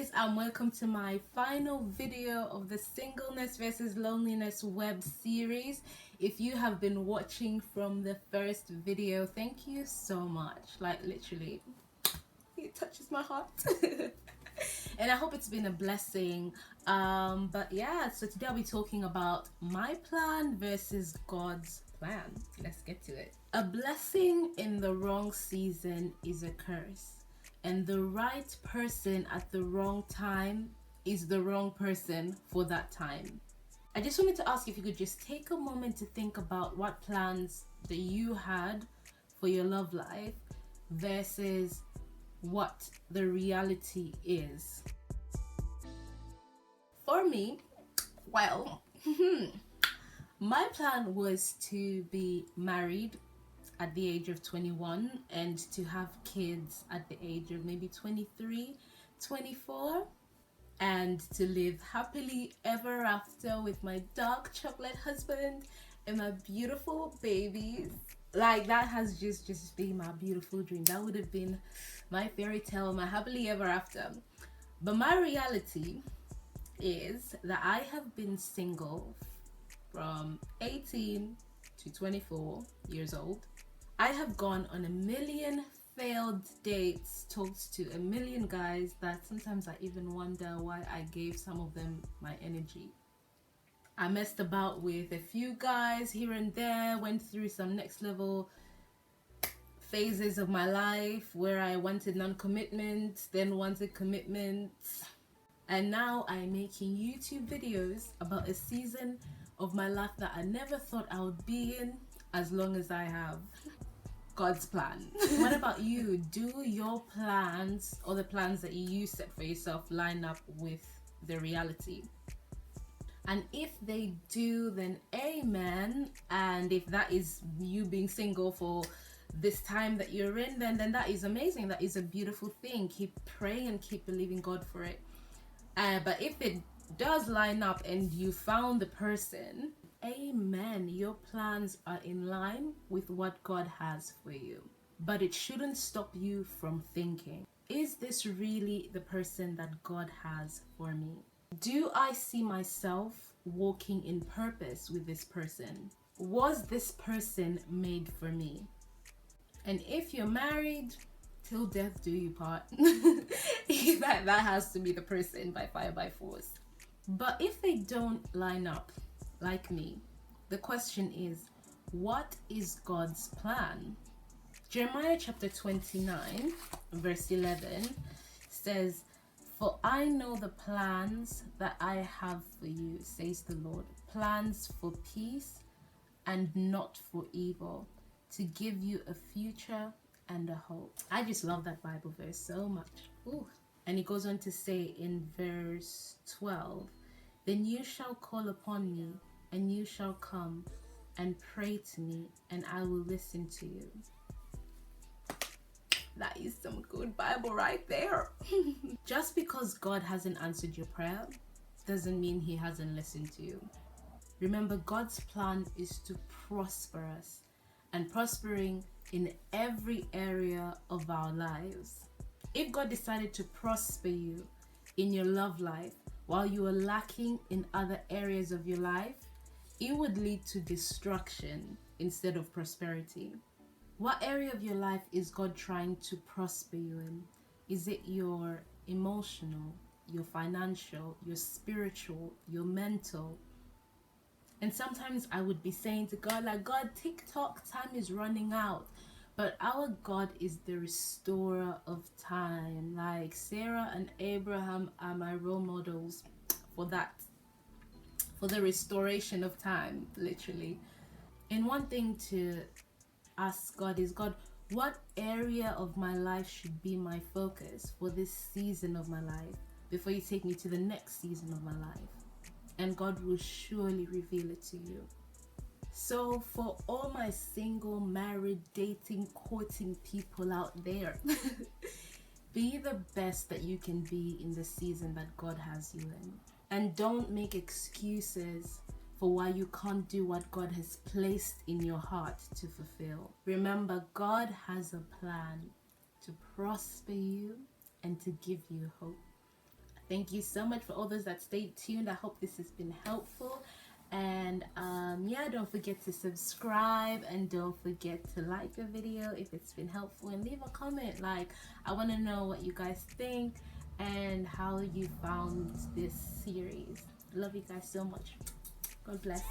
guys, and welcome to my final video of the Singleness versus Loneliness web series. If you have been watching from the first video, thank you so much. Like, literally, it touches my heart. And I hope it's been a blessing. But yeah, so today I'll be talking about my plan versus God's plan. Let's get to it. A blessing in the wrong season is a curse. And the right person at the wrong time is the wrong person for that time. I just wanted to ask if you could just take a moment to think about what plans that you had for your love life versus what the reality is. For me, well, my plan was to be married at the age of 21 and to have kids at the age of maybe 23, 24, and to live happily ever after with my dark chocolate husband and my beautiful babies. Like, that has just been my beautiful dream. That would have been my fairy tale, my happily ever after. But my reality is that I have been single from 18 to 24 years old. I have gone on a million failed dates, talked to a million guys that sometimes I even wonder why I gave some of them my energy. I messed about with a few guys here and there, went through some next level phases of my life where I wanted non-commitment, then wanted commitment. And now I'm making YouTube videos about a season of my life that I never thought I would be in, as long as I have God's plan. What about you? Do your plans or the plans that you set for yourself line up with the reality? And if they do, then amen. And if that is you being single for this time that you're in, then that is amazing. That is a beautiful thing. Keep praying and keep believing God for it. But if it does line up and you found the person, amen, your plans are in line with what God has for you. But it shouldn't stop you from thinking, is this really the person that God has for me? Do I see myself walking in purpose with this person? Was this person made for me? And if you're married, till death do you part. that has to be the person by fire, by force. But if they don't line up like me, the question is, what is God's plan? Jeremiah chapter 29 verse 11 says, "For I know the plans that I have for you, says the Lord, plans for peace and not for evil, to give you a future and a hope." I just love that Bible verse so much. Ooh. And it goes on to say in verse 12, "Then you shall call upon me, and you shall come and pray to me, and I will listen to you." That is some good Bible right there. Just because God hasn't answered your prayer doesn't mean he hasn't listened to you. Remember, God's plan is to prosper us, and prospering in every area of our lives. If God decided to prosper you in your love life while you are lacking in other areas of your life, it would lead to destruction instead of prosperity. What area of your life is God trying to prosper you in? Is it your emotional, your financial, your spiritual, your mental? And sometimes I would be saying to God, like, God, TikTok time is running out. But our God is the restorer of time. Like, Sarah and Abraham are my role models for that, for the restoration of time, literally. And one thing to ask God is, God, what area of my life should be my focus for this season of my life before you take me to the next season of my life? And God will surely reveal it to you. So for all my single, married, dating, courting people out there, be the best that you can be in the season that God has you in. And don't make excuses for why you can't do what God has placed in your heart to fulfill. Remember, God has a plan to prosper you and to give you hope. Thank you so much for all those that stayed tuned. I hope this has been helpful. And yeah, don't forget to subscribe and don't forget to like the video if it's been helpful, and leave a comment. Like, I want to know what you guys think and how you found this series. Love you guys so much. God bless.